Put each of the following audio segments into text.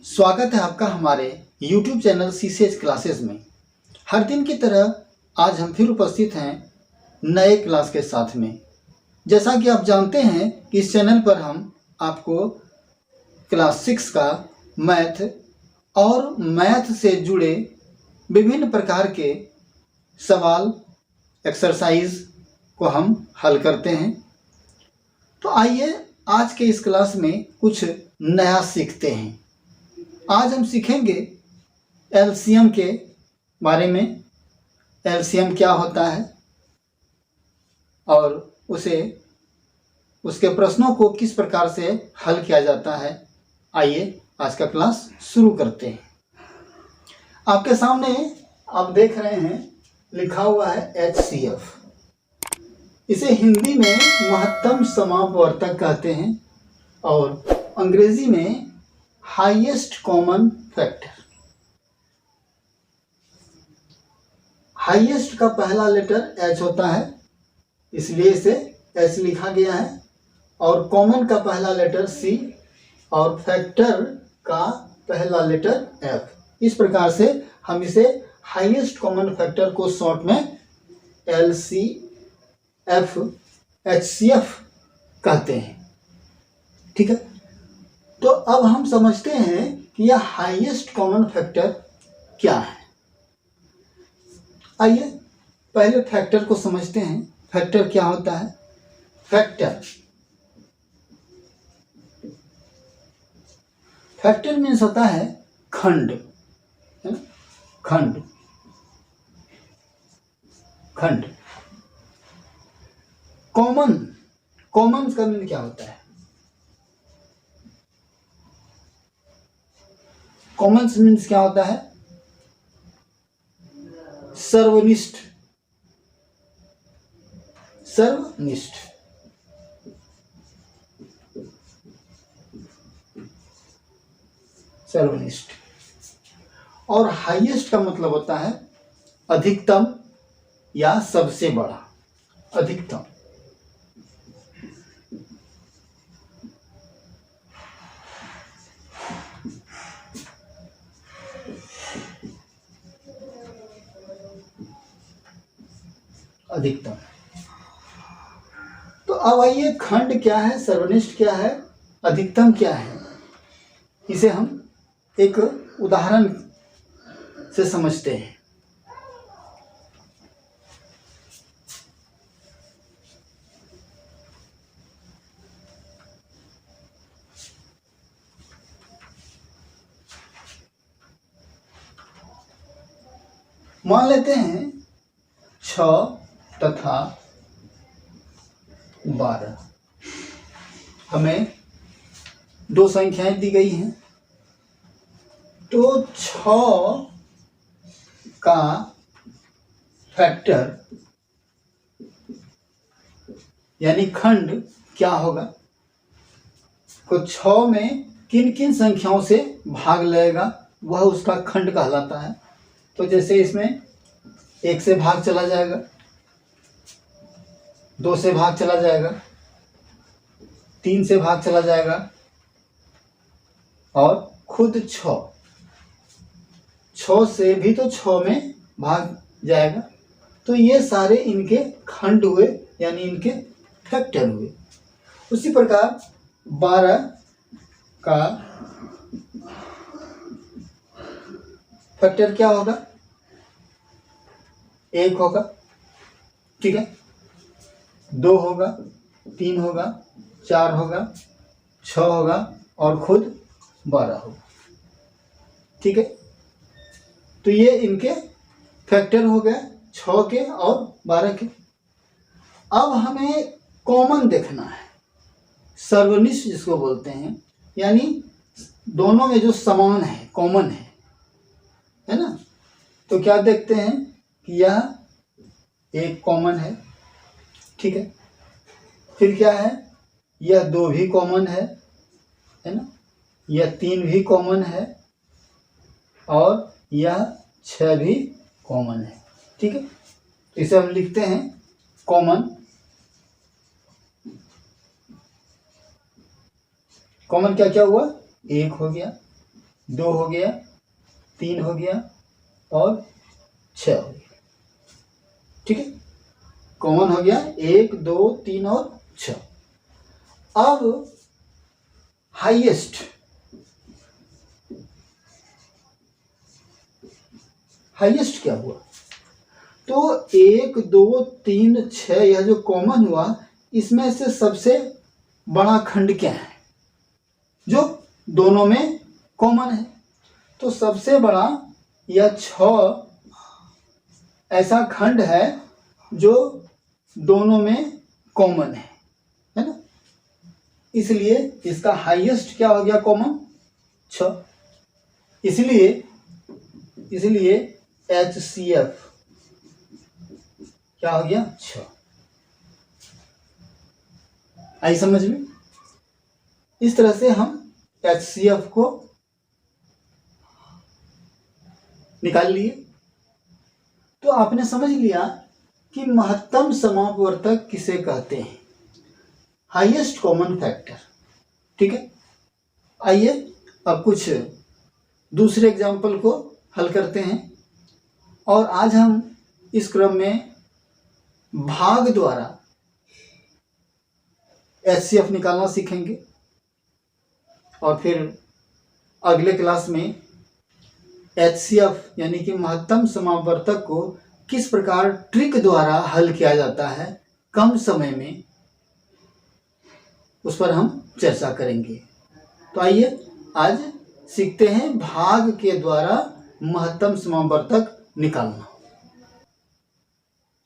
स्वागत है आपका हमारे YouTube चैनल CCH क्लासेस में। हर दिन की तरह आज हम फिर उपस्थित हैं नए क्लास के साथ में। जैसा कि आप जानते हैं कि इस चैनल पर हम आपको क्लास 6 का मैथ और मैथ से जुड़े विभिन्न प्रकार के सवाल एक्सरसाइज को हम हल करते हैं। तो आइए आज के इस क्लास में कुछ नया सीखते हैं। आज हम सीखेंगे एलसीएम के बारे में। एलसीएम क्या होता है और उसके प्रश्नों को किस प्रकार से हल किया जाता है। आइए आज का क्लास शुरू करते हैं। आपके सामने आप देख रहे हैं लिखा हुआ है HCF। इसे हिंदी में महत्तम समापवर्तक कहते हैं और अंग्रेजी में हाईएस्ट कॉमन फैक्टर। हाईएस्ट का पहला लेटर H होता है, इसलिए इसे H लिखा गया है, और कॉमन का पहला लेटर C और फैक्टर का पहला लेटर F। इस प्रकार से हम इसे हाईएस्ट कॉमन फैक्टर को शॉर्ट में LCF HCF कहते हैं। ठीक है, तो अब हम समझते हैं कि यह हाईएस्ट कॉमन फैक्टर क्या है। आइए पहले फैक्टर को समझते हैं। फैक्टर क्या होता है? फैक्टर मीन्स होता है खंड, है ना? खंड कॉमन का मीन क्या होता है? कॉमन मीन्स क्या होता है? सर्वनिष्ठ। और हाईएस्ट का मतलब होता है अधिकतम या सबसे बड़ा। अधिकतम तो अब आइए खंड क्या है, सर्वनिष्ठ क्या है, अधिकतम क्या है, इसे हम एक उदाहरण से समझते हैं। मान लेते हैं 6 तथा 12 हमें दो संख्याएं दी गई हैं। तो 6 का फैक्टर यानी खंड क्या होगा? तो 6 में किन किन संख्याओं से भाग लेगा वह उसका खंड कहलाता है। तो जैसे इसमें 1 से भाग चला जाएगा, 2 से भाग चला जाएगा, 3 से भाग चला जाएगा और खुद 6 से भी तो 6 में भाग जाएगा। तो ये सारे इनके खंड हुए यानी इनके फैक्टर हुए। उसी प्रकार 12 का फैक्टर क्या होगा? 1 होगा, ठीक है, 2 होगा, 3 होगा, 4 होगा, 6 होगा और खुद 12 होगा। ठीक है, तो ये इनके फैक्टर हो गए 6 के और 12 के। अब हमें कॉमन देखना है, सर्वनिष्ठ जिसको बोलते हैं, यानी दोनों में जो समान है, कॉमन है ना। तो क्या देखते हैं कि यह 1 कॉमन है, ठीक है, फिर क्या है, यह 2 भी कॉमन है ना, यह 3 भी कॉमन है और यह 6 भी कॉमन है। ठीक है, तो इसे हम लिखते हैं कॉमन। कॉमन क्या क्या हुआ? 1 हो गया, 2 हो गया, 3 हो गया और 6 हो गया। ठीक है, कॉमन हो गया 1 2 3 और 6। अब हाईएस्ट क्या हुआ? तो 1 2 3 6 यह जो कॉमन हुआ, इसमें से सबसे बड़ा खंड क्या है जो दोनों में कॉमन है? तो सबसे बड़ा यह 6 ऐसा खंड है जो दोनों में कॉमन है ना? इसलिए इसका हाईएस्ट क्या हो गया? कॉमन 6। इसलिए HCF क्या हो गया? 6। आई समझ में? इस तरह से हम HCF को निकाल लिए। तो आपने समझ लिया कि महत्तम समापवर्तक किसे कहते हैं, हाईएस्ट कॉमन फैक्टर। ठीक है, आइए अब कुछ दूसरे एग्जाम्पल को हल करते हैं। और आज हम इस क्रम में भाग द्वारा HCF निकालना सीखेंगे और फिर अगले क्लास में HCF यानी कि महत्तम समापवर्तक को किस प्रकार ट्रिक द्वारा हल किया जाता है कम समय में, उस पर हम चर्चा करेंगे। तो आइए आज सीखते हैं भाग के द्वारा महत्तम समापवर्तक निकालना।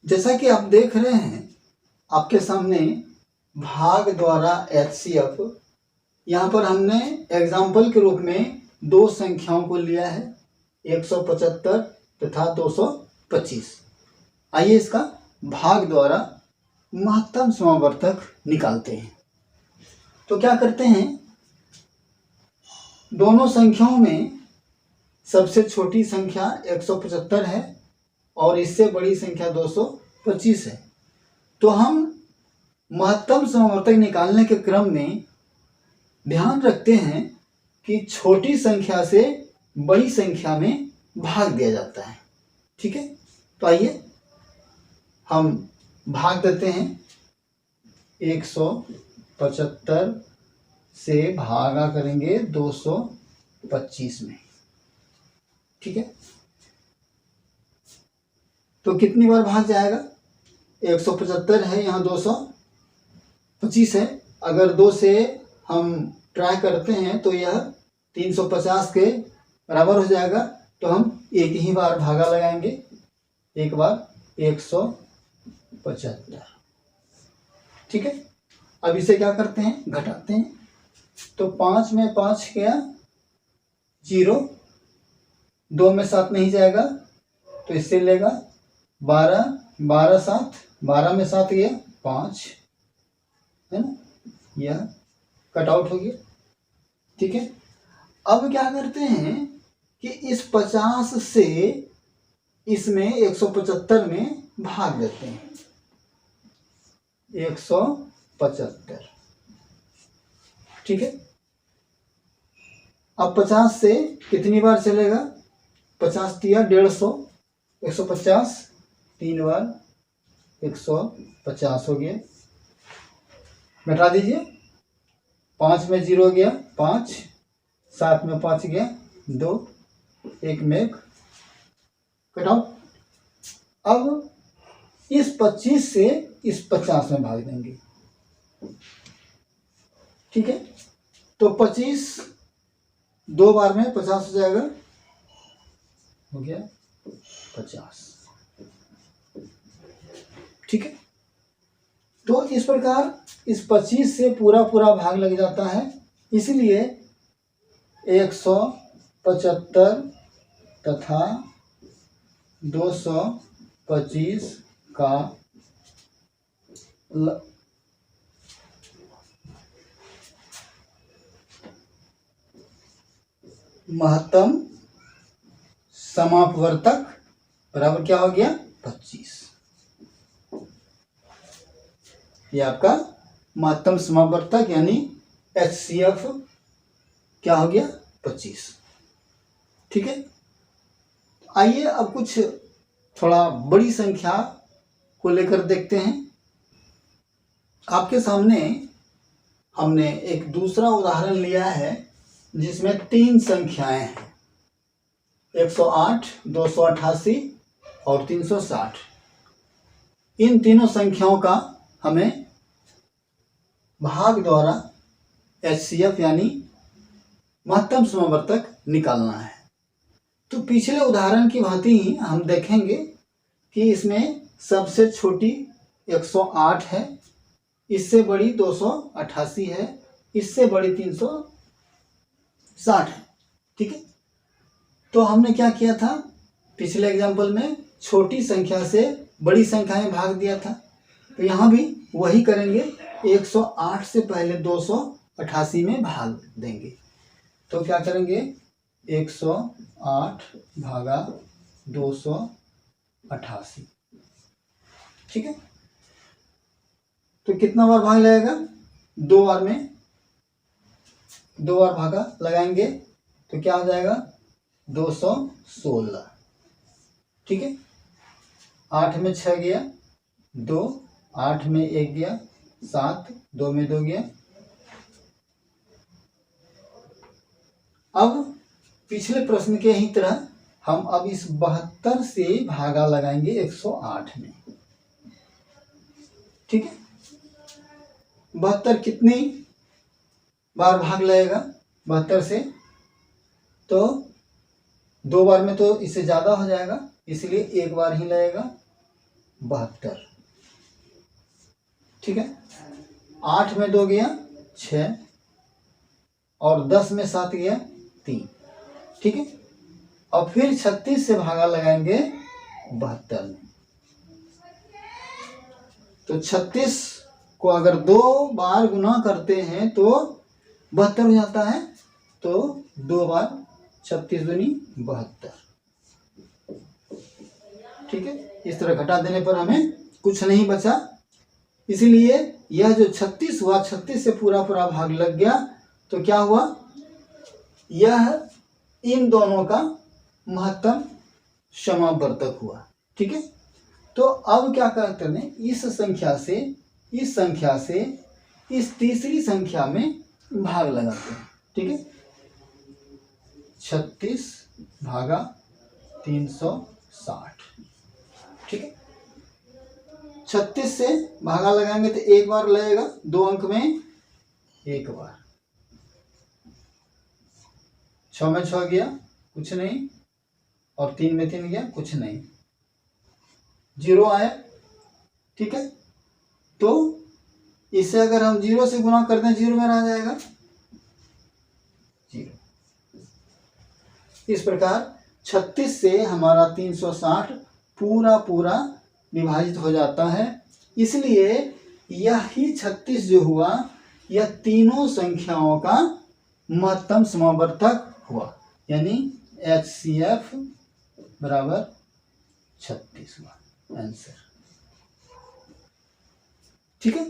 जैसा कि आप देख रहे हैं आपके सामने भाग द्वारा HCF, यहाँ पर हमने एग्जाम्पल के रूप में 2 संख्याओं को लिया है, 175 तथा 225। आइए इसका भाग द्वारा महत्तम समापवर्तक निकालते हैं। तो क्या करते हैं, दोनों संख्याओं में सबसे छोटी संख्या 175 है और इससे बड़ी संख्या 225 है। तो हम महत्तम समापवर्तक निकालने के क्रम में ध्यान रखते हैं कि छोटी संख्या से बड़ी संख्या में भाग दिया जाता है। ठीक है, तो आइए हम भाग देते हैं। 175 से भागा करेंगे 225 में। ठीक है, तो कितनी बार भाग जाएगा? 175 है, यहाँ 225 है। अगर 2 से हम ट्राई करते हैं तो यह 350 के बराबर हो जाएगा। तो हम एक ही बार भागा लगाएंगे, एक बार 175। ठीक है, अब इसे क्या करते हैं, घटाते हैं। तो 5 में 5 गया 0, 2 में 7 नहीं जाएगा तो इससे लेगा 12, 12 7, 12 में 7 गया 5, है ना, यह कट आउट हो गया। ठीक है, अब क्या करते हैं कि इस 50 से इसमें 175 में भाग देते हैं। 175। ठीक है, अब 50 से कितनी बार चलेगा? 50 दिया 150, 150 3 बार 150 हो गया। घटा दीजिए, 5 में 0 गया 5, 7 में 5 गया 2, 1 में 1 कट आउट। अब इस 25 से इस 50 में भाग देंगे। ठीक है, तो 25 2 बार में 50 हो जाएगा, हो गया 50। ठीक है, तो इस प्रकार इस 25 से पूरा भाग लग जाता है। इसलिए 175 तथा 225 का महत्तम समापवर्तक बराबर क्या हो गया? 25। ये आपका महत्तम समापवर्तक यानी HCF क्या हो गया? 25। ठीक है। आइए अब कुछ थोड़ा बड़ी संख्या को लेकर देखते हैं। आपके सामने हमने एक दूसरा उदाहरण लिया है जिसमें 3 संख्याएं हैं, 108, 288 और 360। इन तीनों संख्याओं का हमें भाग द्वारा HCF यानी महत्तम समवर्तक निकालना है। तो पिछले उदाहरण की भांति ही हम देखेंगे कि इसमें सबसे छोटी 108 है, इससे बड़ी 288 है, इससे बड़ी 360 है। ठीक है। तो हमने क्या किया था, पिछले एग्जाम्पल में छोटी संख्या से बड़ी संख्या में भाग दिया था, तो यहाँ भी वही करेंगे। 108 से पहले 288 में भाग देंगे। तो क्या करेंगे, 108 भागा 288। ठीक है। तो कितना बार भाग लगेगा, 2 बार में 2 बार भागा लगाएंगे तो क्या हो जाएगा, 216। ठीक है। 8 में 6 गया 2, 8 में 1 गया 7, 2 में 2 गया। अब पिछले प्रश्न के ही तरह हम अब इस 72 से भागा लगाएंगे 108 में। ठीक है। 72 कितनी बार भाग लगेगा 72 से, तो 2 बार में तो इससे ज़्यादा हो जाएगा, इसलिए 1 बार ही लगेगा 72। ठीक है। 8 में 2 गया 6 और 10 में 7 गया 3। ठीक है। और फिर 36 से भागा लगाएंगे 72 में। तो 36 को अगर 2 बार गुना करते हैं तो 72 हो जाता है। तो 2 बार 36 दूनी 72। ठीक है। इस तरह घटा देने पर हमें कुछ नहीं बचा, इसीलिए यह जो 36 हुआ, 36 से पूरा पूरा भाग लग गया। तो क्या हुआ, यह इन दोनों का महत्तम समवर्तक हुआ। ठीक है। तो अब क्या करते हैं, इस संख्या से इस तीसरी संख्या में भाग लगाते हैं। ठीक है। 36 भागा 360। ठीक है। 36 से भागा लगाएंगे तो 1 बार लगेगा, 2 अंक में 1 बार। 6 में 6 गया कुछ नहीं, और 3 में 3 गया कुछ नहीं, 0 आया। ठीक है। तो इसे अगर हम 0 से गुना करते हैं 0 में रह जाएगा 0। इस प्रकार 36 से हमारा 360 पूरा पूरा विभाजित हो जाता है। इसलिए यही 36 जो हुआ, यह तीनों संख्याओं का महत्तम समवर्तक हुआ, यानी HCF बराबर 36 हुआ आंसर। ठीक है।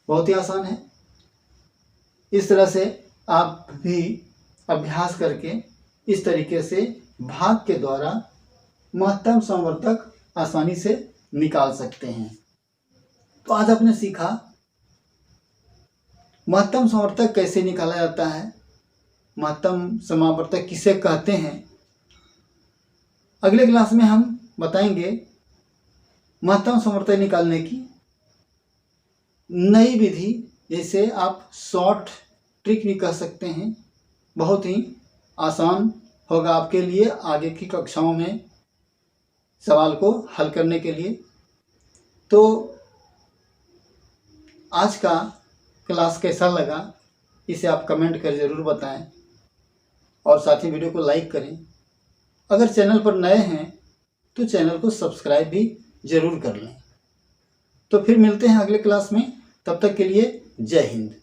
बहुत ही आसान है। इस तरह से आप भी अभ्यास करके इस तरीके से भाग के द्वारा महत्तम समवर्तक आसानी से निकाल सकते हैं। तो आज आपने सीखा महत्तम समवर्तक कैसे निकाला जाता है, महत्तम समवर्तक किसे कहते हैं। अगले क्लास में हम बताएंगे महत्तम समवर्तक निकालने की नई विधि, जैसे आप शॉर्ट ट्रिक भी कह सकते हैं। बहुत ही आसान होगा आपके लिए आगे की कक्षाओं में सवाल को हल करने के लिए। तो आज का क्लास कैसा लगा इसे आप कमेंट कर ज़रूर बताएं, और साथ ही वीडियो को लाइक करें। अगर चैनल पर नए हैं तो चैनल को सब्सक्राइब भी ज़रूर कर लें। तो फिर मिलते हैं अगले क्लास में, तब तक के लिए जय हिंद।